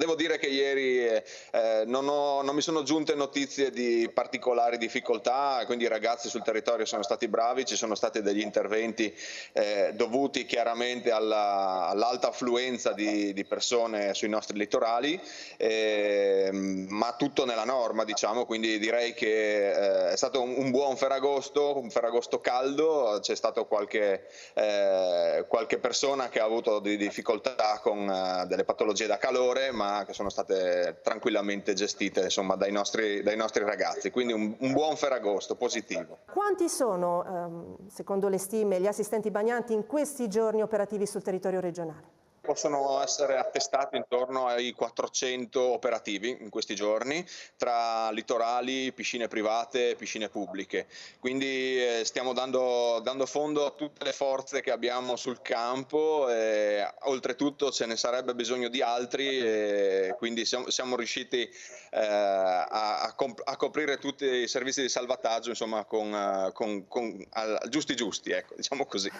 devo dire che ieri non mi sono giunte notizie di particolari difficoltà, quindi i ragazzi sul territorio sono stati bravi, ci sono stati degli interventi dovuti chiaramente all'alta affluenza di persone sui nostri litorali, ma tutto nella norma, diciamo, quindi direi che è stato un buon Ferragosto, un Ferragosto caldo, c'è stato qualche persona che ha avuto di difficoltà con delle patologie da calore, ma che sono state tranquillamente gestite, insomma, dai nostri ragazzi, quindi un buon Ferragosto positivo. Quanti sono, secondo le stime, gli assistenti bagnanti in questi giorni operativi sul territorio regionale? Possono essere attestati intorno ai 400 operativi in questi giorni, tra litorali, piscine private e piscine pubbliche. Quindi stiamo dando fondo a tutte le forze che abbiamo sul campo e oltretutto ce ne sarebbe bisogno di altri, e quindi siamo riusciti a coprire tutti i servizi di salvataggio, insomma, giusti, ecco, diciamo così.